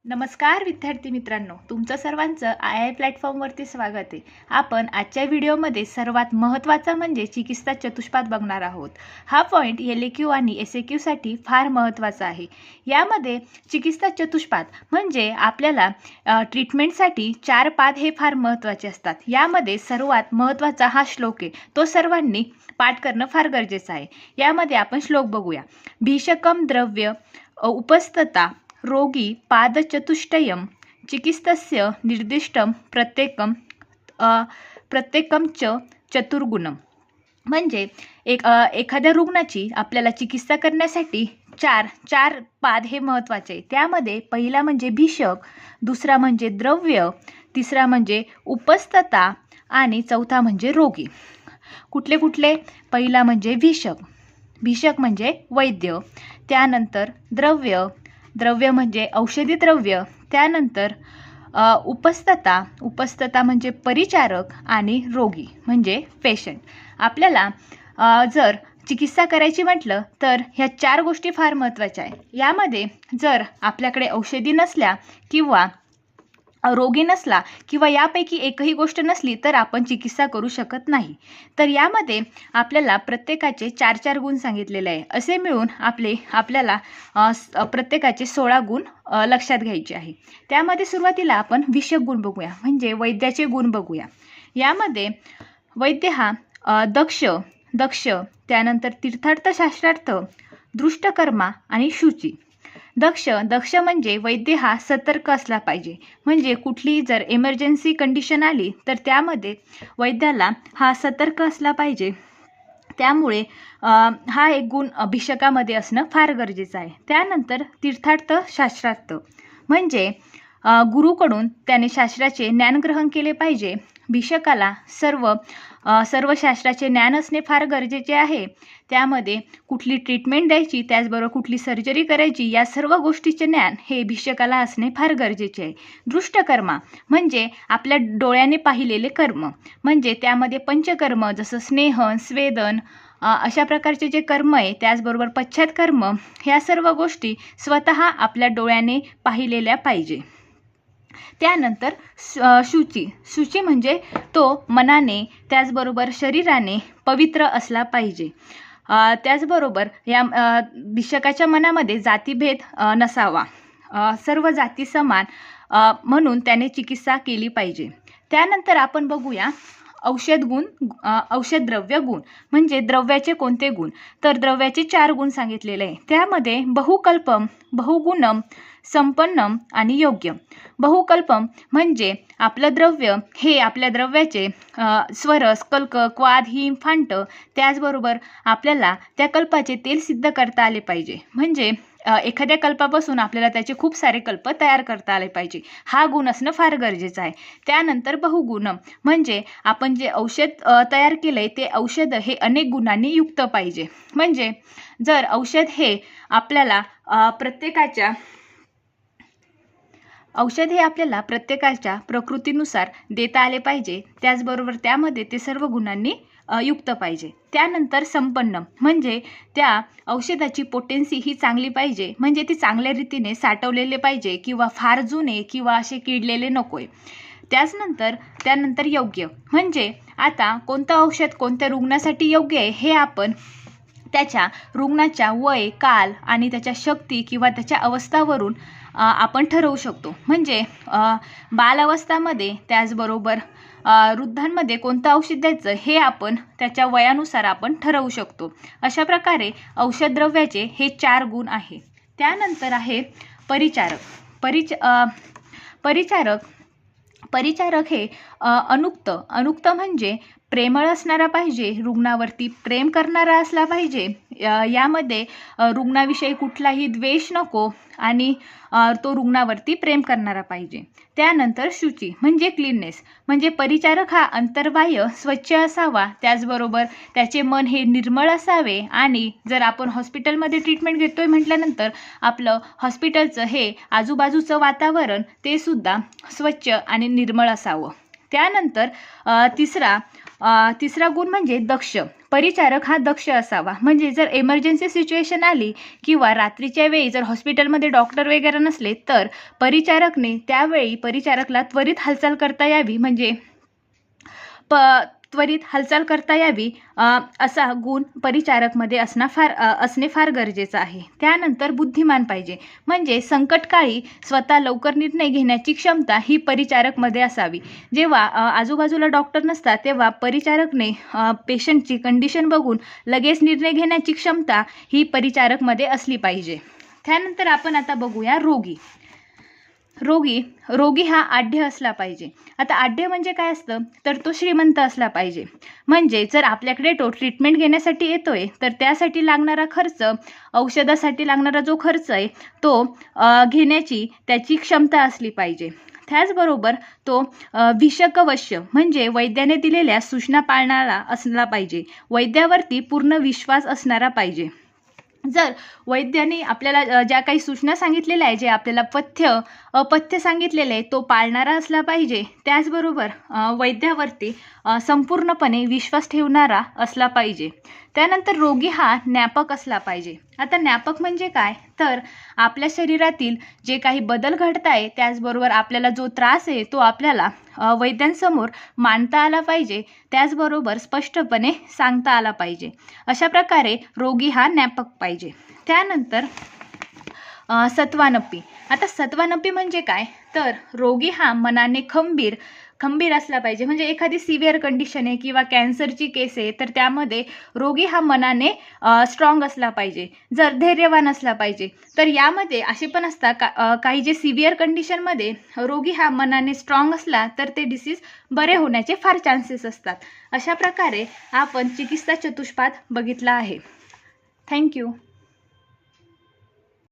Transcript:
नमस्कार विद्यार्थी मित्रांनो, तुमचं सर्वांचं आय प्लॅटफॉर्मवरती स्वागत आहे। आपण आजच्या व्हिडिओमध्ये सर्वात महत्त्वाचा म्हणजे चिकित्सा चतुष्पाद बघणार आहोत। हा पॉइंट LAQ आणि SAQ साठी फार महत्त्वाचा आहे। यामध्ये चिकित्सा चतुष्पाद म्हणजे आपल्याला ट्रीटमेंटसाठी 4 पाद हे फार महत्त्वाचे असतात। यामध्ये सर्वात महत्त्वाचा हा श्लोक आहे, तो सर्वांनी पाठ करणं फार गरजेचं आहे। यामध्ये आपण श्लोक बघूया। भीषकम द्रव्य उपस्थता रोगी पादचतुष्टयम चिकित्सस्य निर्दिष्टम प्रत्येकम चतुर्गुणम। म्हणजे एखाद्या रुग्णाची आपल्याला चिकित्सा करण्यासाठी चार पाद हे महत्त्वाचे आहे। त्यामध्ये पहिला म्हणजे भीषक, दुसरा म्हणजे द्रव्य, तिसरा म्हणजे उपस्थता आणि चौथा म्हणजे रोगी। कुठले कुठले? पहिला म्हणजे भीषक म्हणजे वैद्य, त्यानंतर द्रव्य म्हणजे औषधी द्रव्य, त्यानंतर उपस्थता म्हणजे परिचारक आणि रोगी म्हणजे पेशंट। आपल्याला जर चिकित्सा करायची म्हटलं तर ह्या 4 गोष्टी फार महत्त्वाच्या आहे। यामध्ये जर आपल्याकडे औषधी नसल्या किंवा रोगी नसला किंवा यापैकी एकही गोष्ट नसली तर आपण चिकित्सा करू शकत नाही। तर यामध्ये आपल्याला प्रत्येकाचे 4 गुण सांगितलेले आहे। असे मिळून आपल्याला प्रत्येकाचे 16 गुण लक्षात घ्यायचे आहे। त्यामध्ये सुरुवातीला आपण विषयक गुण बघूया, म्हणजे वैद्याचे गुण बघूया। यामध्ये वैद्य हा दक्ष, त्यानंतर तीर्थार्थ शास्त्रार्थ, दृष्टकर्मा आणि शुची। दक्ष म्हणजे वैद्य हा सतर्क असला पाहिजे, म्हणजे कुठली जर इमर्जन्सी कंडिशन आली तर त्यामध्ये वैद्याला हा सतर्क असला पाहिजे। त्यामुळे हा एक गुण भीषकामध्ये असणं फार गरजेचं आहे। त्यानंतर तीर्थार्थ शास्त्रार्थ म्हणजे गुरुकडून त्याने शास्त्राचे ज्ञान ग्रहण केले पाहिजे। भीषकाला सर्व शास्त्राचे ज्ञान असणे फार गरजेचे आहे। त्यामध्ये कुठली ट्रीटमेंट द्यायची, त्याचबरोबर कुठली सर्जरी करायची, या सर्व गोष्टीचे ज्ञान हे भीषकाला असणे फार गरजेचे आहे। दृष्टकर्मा म्हणजे आपल्या डोळ्याने पाहिलेले कर्म, म्हणजे त्यामध्ये पंचकर्म जसं स्नेहन, स्वेदन अशा प्रकारचे जे कर्म आहे, त्याचबरोबर पश्चात्कर्म, ह्या सर्व गोष्टी स्वतः आपल्या डोळ्याने पाहिलेल्या पाहिजे। त्यानंतर शुची म्हणजे तो मनाने त्याचबरोबर शरीराने पवित्र असला पाहिजे। त्याचबरोबर या भीषकाच्या मनामध्ये जातीभेद नसावा, सर्व जाती समान म्हणून त्याने चिकित्सा केली पाहिजे। त्यानंतर आपण बघूया औषध द्रव्य गुण म्हणजे द्रव्याचे कोणते गुण? तर द्रव्याचे 4 गुण सांगितलेले आहे। त्यामध्ये बहुकल्पम, बहुगुणम, संपन्नम आणि योग्य। बहुकल्पम म्हणजे आपलं द्रव्य हे आपल्या द्रव्याचे स्वरस, कल्क, क्वाद, हिम, फांट, त्याचबरोबर आपल्याला त्या कल्पाचे तेल सिद्ध करता आले पाहिजे। म्हणजे एखाद्या कल्पापासून आपल्याला त्याचे खूप सारे कल्प तयार करता आले पाहिजे, हा गुण असणं फार गरजेचं आहे। त्यानंतर बहुगुणम म्हणजे आपण जे औषध तयार केलंय ते औषध हे अनेक गुणांनी युक्त पाहिजे। म्हणजे जर औषध हे आपल्याला प्रत्येकाच्या प्रकृतीनुसार देता आले पाहिजे, त्याचबरोबर त्यामध्ये ते सर्व गुणांनी युक्त पाहिजे। त्यानंतर संपन्न म्हणजे त्या औषधाची पोटेन्सी ही चांगली पाहिजे, म्हणजे ती चांगल्या रीतीने साठवलेले पाहिजे किंवा फार जुने किंवा असे किडलेले नकोय। त्यानंतर योग्य म्हणजे आता कोणतं औषध कोणत्या रुग्णासाठी योग्य आहे हे आपण त्याच्या रुग्णाच्या वय, काल आणि त्याच्या शक्ती किंवा त्याच्या अवस्थावरून आपण ठरवू शकतो। म्हणजे बालावस्थामध्ये त्याचबरोबर वृद्धांमध्ये कोणतं औषध द्यायचं हे आपण त्याच्या वयानुसार आपण ठरवू शकतो। अशा प्रकारे औषध द्रव्याचे हे 4 गुण आहे। त्यानंतर आहे परिचारक हे अनुक्त म्हणजे प्रेमळ असणारा पाहिजे, रुग्णावरती प्रेम करणारा असला पाहिजे। यामध्ये रुग्णाविषयी कुठलाही द्वेष नको आणि तो रुग्णावरती प्रेम करणारा पाहिजे। त्यानंतर शुची म्हणजे क्लीननेस, म्हणजे परिचारक हा अंतर्बाह्य स्वच्छ असावा, त्याचबरोबर त्याचे मन हे निर्मळ असावे। आणि जर आपण हॉस्पिटलमध्ये ट्रीटमेंट घेतोय म्हटल्यानंतर आपलं हॉस्पिटलचं हे आजूबाजूचं वातावरण ते सुद्धा स्वच्छ आणि निर्मळ असावं। त्यानंतर तिसरा तिसरा गुण म्हणजे दक्ष. परिचारक हा दक्ष असावा. म्हणजे जर इमर्जन्सी सिच्युएशन आली किंवा रात्रीच्या वेळी जर हॉस्पिटलमध्ये डॉक्टर वगैरे नसले तर परिचारकने त्यावेळी परिचारकला त्वरित हालचाल करता यावी, म्हणजे त्वरित हालचाल करता यावी असा गुण परिचारकमध्ये असणे फार गरजेचं आहे. त्यानंतर बुद्धिमान पाहिजे. म्हणजे संकटकाळी स्वतः लवकर निर्णय घेण्याची क्षमता ही परिचारकमध्ये असावी. जेव्हा आजूबाजूला डॉक्टर नसतात तेव्हा परिचारकने पेशंटची कंडिशन बघून लगेच निर्णय घेण्याची क्षमता ही परिचारकमध्ये असली पाहिजे. त्यानंतर आपण आता बघूया रोगी हा आढ्य असला पाहिजे. आता आढ्य म्हणजे काय असतं तर तो श्रीमंत असला पाहिजे. म्हणजे जर आपल्याकडे तो ट्रीटमेंट घेण्यासाठी येतोय तर त्यासाठी लागणारा खर्च, औषधासाठी लागणारा जो खर्च आहे तो घेण्याची त्याची क्षमता असली पाहिजे. त्याचबरोबर तो विषकवश्य म्हणजे वैद्याने दिलेल्या सूचना पाळणारा असला पाहिजे. वैद्यावरती पूर्ण विश्वास असणारा पाहिजे. जर वैद्याने आपल्याला ज्या काही सूचना सांगितलेल्या आहे, जे आपल्याला अपथ्य सांगितलेले आहे तो पाळणारा असला पाहिजे. त्याचबरोबर वैद्यावरती संपूर्णपणे विश्वास ठेवणारा असला पाहिजे. त्यानंतर रोगी हा ज्ञापक असला पाहिजे. आता ज्ञापक म्हणजे काय तर आपल्या शरीरातील जे काही बदल घडत आहे त्याचबरोबर आपल्याला जो त्रास आहे तो आपल्याला वैद्यांसमोर मांडता आला पाहिजे. त्याचबरोबर स्पष्टपणे सांगता आला पाहिजे. अशा प्रकारे रोगी हा ज्ञापक पाहिजे. त्यानंतर सत्वानप्पी. आता सत्वानप्पी म्हणजे काय तर रोगी हा मनाने खंबीर असला पाहिजे. म्हणजे एखादी सिव्हिअर कंडिशन आहे किंवा कॅन्सरची केस आहे तर त्यामध्ये रोगी हा मनाने स्ट्रॉंग असला पाहिजे. जर धैर्यवान असला पाहिजे. तर यामध्ये असे पण असतात काही जे सिव्हिअर कंडिशनमध्ये रोगी हा मनाने स्ट्रॉंग असला तर ते डिसीज बरे होण्याचे फार चान्सेस असतात. अशा प्रकारे आपण चिकित्सा चतुष्पाद बघितला आहे. थँक्यू.